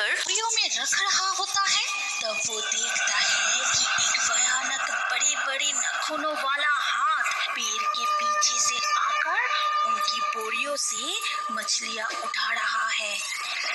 कर पुड़ियों में रख रहा होता है, तब वो देखता है कि एक भयानक बड़े बड़े नाखूनों वाला हाथ पेड़ के पीछे से आकर उनकी बोरियों से मछलियाँ उठा रहा है।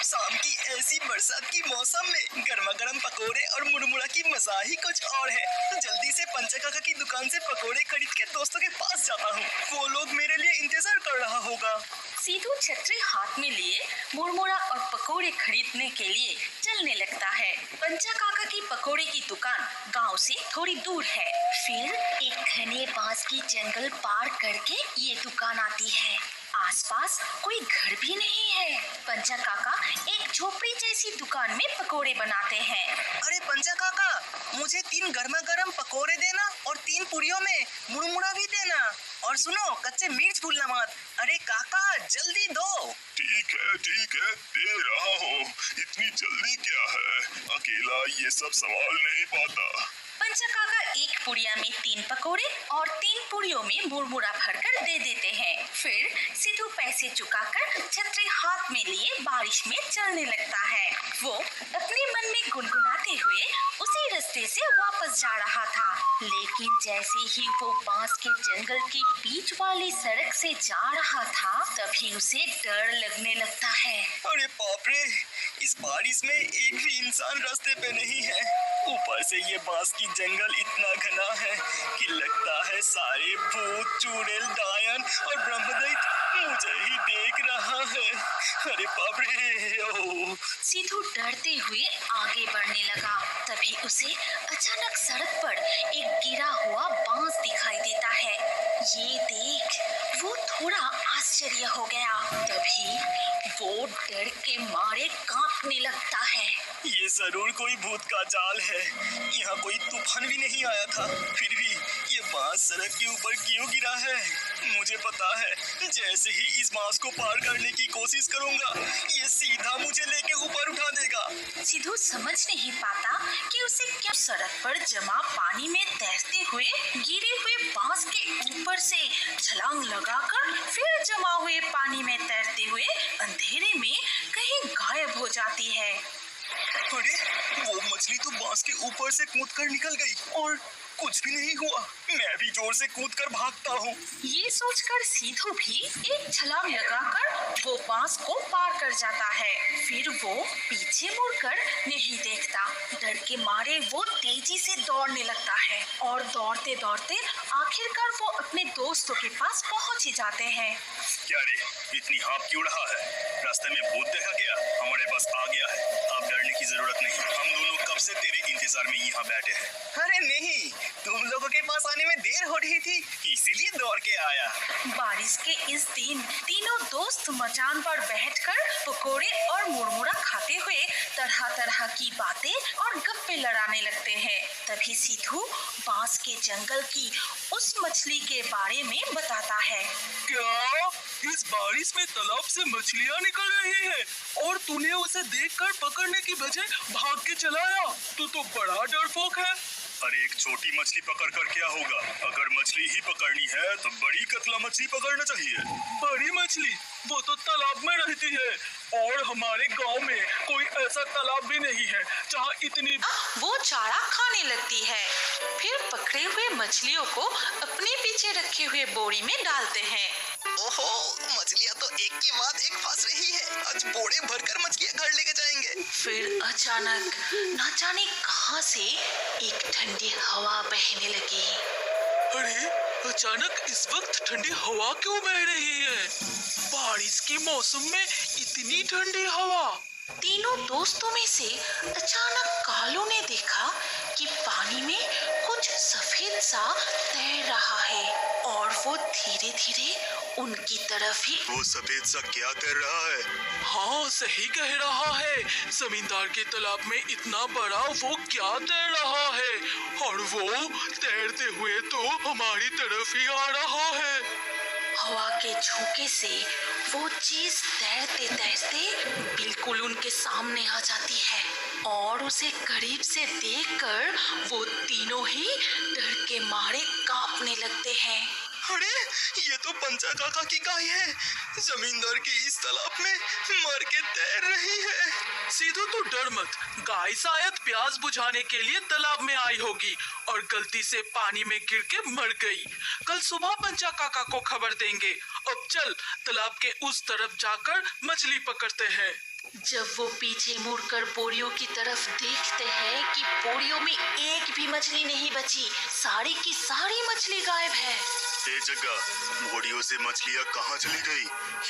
शाम की ऐसी बरसात की मौसम में गर्मा गर्म पकोड़े और मुरमुरा की मजा ही कुछ और है। जल्दी से पंचा काका की दुकान से पकोड़े खरीद के दोस्तों के पास जाता हूँ। वो लोग मेरे लिए इंतजार कर रहा होगा। सीधू छतरी हाथ में लिए मुरमुरा और पकोड़े खरीदने के लिए चलने लगता है। पंचा काका की पकोड़े की दुकान गांव से थोड़ी दूर है। फिर एक घने बांस की जंगल पार करके ये दुकान आती है। आसपास कोई घर भी नहीं है। पंचा काका एक झोपड़ी जैसी दुकान में पकोड़े बनाते हैं। अरे पंचा काका, मुझे 3 गर्मा गर्म पकोड़े देना और 3 पुड़ियों में मुरमुरा भी देना। और सुनो, कच्चे मिर्च भूलना मत। अरे काका, जल्दी दो। ठीक है दे रहा हूँ। इतनी जल्दी क्या है, अकेला ये सब संभाल नहीं पाता। पंचा काका एक पुड़िया में 3 पकोड़े और 3 पुड़ियों में मुरमुरा भरकर दे देते हैं। फिर सिद्धू पैसे चुकाकर छतरी हाथ में लिए बारिश में चलने लगता है। वो अपने मन में गुनगुनाते हुए उसी रास्ते से वापस जा रहा था, लेकिन जैसे ही वो बांस के जंगल के बीच वाली सड़क से जा रहा था, तभी उसे डर लगने लगता है। अरे बाप रे, इस बारिश में एक भी इंसान रास्ते पे नहीं है। ऊपर से ये बांस की जंगल इतना घना है कि लगता है सारे भूत, चुड़ैल, डायन और ब्रह्मदैत्य मुझे ही देख रहा है। अरे बाप रे। ओ सिद्धू डरते हुए आगे बढ़ने लगा। तभी उसे अचानक सड़क पर एक गिरा हुआ बांस दिखाई देता है। ये देख वो थोड़ा आश्चर्य हो गया। तभी वो डर के मारे कांपने लगता है। ये जरूर कोई भूत का जाल है। यहाँ कोई तूफान भी नहीं आया था, फिर भी ये बांस सड़क के ऊपर क्यों गिरा है? मुझे पता है, जैसे ही इस बांस को पार करने की कोशिश करूंगा, ये सीधा मुझे लेके ऊपर उठा देगा। सिद्धू समझ नहीं पाता कि उसे क्या सड़क पर जमा पानी में तैरते हुए गिरे हुए बांस के ऊपर से छलांग लगाकर फिर जमा हुए पानी में तैरते हुए अंधेरे में कहीं गायब हो जाती है। अरे वो मछली तो बांस के ऊपर से कूदकर निकल गई और कुछ भी नहीं हुआ। मैं भी जोर से कूदकर भागता हूँ। ये सोचकर सिद्धू भी एक छलांग लगाकर वो बांस को पार कर जाता है। फिर वो पीछे मुड़कर नहीं देखता। डर के मारे वो तेजी से दौड़ने लगता है और दौड़ते दौड़ते आखिरकार वो अपने दोस्तों के पास पहुँच ही जाते हैं। क्या रे, इतनी हाँफ क्यों रहा है? रास्ते में भूत देखा क्या? हमारे पास आ गया है, अब डरने की जरूरत नहीं। हम दोनों कब से तेरे इंतजार में यहाँ बैठे हैं। अरे नहीं, तुम लोगों के पास आने में देर हो रही थी, इसीलिए दौड़ के आया। बारिश के इस दिन तीनों दोस्त मचान पर बैठकर पकोड़े और मुरमुरा खाते हुए तरह तरह की बातें और गप्पे लड़ाने लगते हैं। तभी सिद्धू बांस के जंगल की उस मछली के बारे में बताता है। क्या इस बारिश में तालाब से मछलियाँ निकल रही है और तूने उसे देखकर पकड़ने की बजाय भाग के चला आया? तू तो बड़ा डरपोक है। अरे एक छोटी मछली पकड़ कर क्या होगा? अगर मछली ही पकड़नी है तो बड़ी कतला मछली पकड़ना चाहिए। बड़ी मछली वो तो तालाब में रहती है और हमारे गांव में कोई ऐसा तालाब भी नहीं है जहाँ इतनी। वो चारा खाने लगती है। फिर पकड़े हुए मछलियों को अपने पीछे रखे हुए बोरी में डालते हैं। ओहो, मछलियाँ तो एक के बाद एक फंस रही है। आज बोरे भरकर मछलियाँ घर लेके जाएंगे। फिर अचानक न जाने कहां से एक ठंडी हवा बहने लगी। अरे अचानक इस वक्त ठंडी हवा क्यों बह रही है? बारिश के मौसम में इतनी ठंडी हवा। तीनों दोस्तों में से अचानक कालू ने देखा कि पानी में कुछ सफेद सा तैर रहा है और वो धीरे धीरे उनकी तरफ ही। वो सफेद सा क्या तैर रहा है? हाँ सही कह रहा है, जमींदार के तालाब में इतना बड़ा वो क्या तैर रहा है और वो तैरते हुए तो हमारी तरफ ही आ रहा है। हवा के झोंके से वो चीज तैरते तैरते बिल्कुल उनके सामने आ जाती है और उसे करीब से देखकर वो तीनों ही डर के मारे कांपने लगते हैं। अरे ये तो पंचा काका की गाय है। जमींदार के इस तालाब में मर के तैर रही है। सीधू तू डर मत, गाय शायद प्यास बुझाने के लिए तालाब में आई होगी और गलती से पानी में गिर के मर गई। कल सुबह पंचा काका को खबर देंगे। अब चल तालाब के उस तरफ जाकर मछली पकड़ते हैं। जब वो पीछे मुड़कर बोरियों की तरफ देखते हैं कि बोरियों में एक भी मछली नहीं बची, सारी की सारी मछली गायब है। ए जग्गा, बोरियों से मछलियाँ कहाँ चली गई?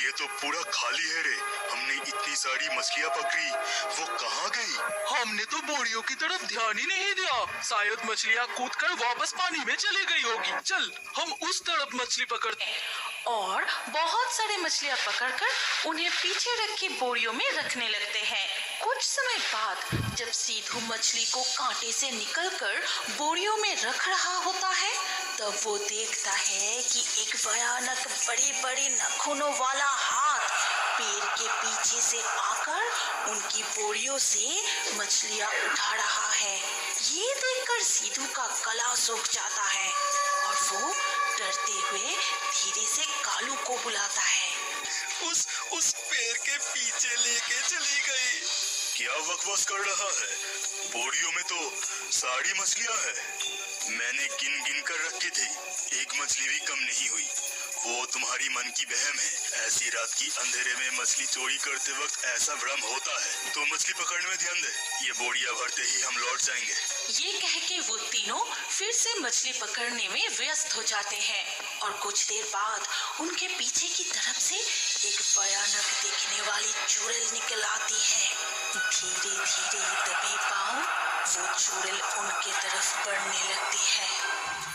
ये तो पूरा खाली है रे। हमने इतनी सारी मछलियाँ पकड़ी, वो कहाँ गई? हमने तो बोरियों की तरफ ध्यान ही नहीं दिया। शायद मछलियाँ कूदकर वापस पानी में चली गई होगी। चल हम उस तरफ मछली पकड़ते हैं। और बहुत सारे मछलियाँ पकड़कर उन्हें पीछे रखी बोरियों में रखने लगते हैं। कुछ समय बाद जब सीधू मछली को कांटे से निकलकर बोरियों में रख रहा होता है, तब वो देखता है कि एक भयानक बड़े बड़े नाखूनों वाला हाथ पेड़ के पीछे से आकर उनकी बोरियों से मछलियाँ उठा रहा है। ये देखकर सीधू का गला सूख जाता है और वो डरते हुए धीरे से कालू को बुलाता है। उस पेड़ के पीछे लेके चली गई। क्या बकवास कर रहा है? बोरियों में तो सारी मछलियाँ है। मैंने गिन गिन कर रखी थी, एक मछली भी कम नहीं हुई। वो तुम्हारी मन की वहम है। ऐसी रात की अंधेरे में मछली चोरी करते वक्त ऐसा भ्रम होता है। तो मछली पकड़ने में ध्यान दे, ये बोरिया भरते ही हम लौट जाएंगे। ये कह के वो तीनों फिर से मछली पकड़ने में व्यस्त हो जाते हैं और कुछ देर बाद उनके पीछे की तरफ से एक भयानक दिखने वाली चुड़ैल निकल आती है। धीरे धीरे दबे पांव वो चुड़ैल उनके तरफ बढ़ने लगती है।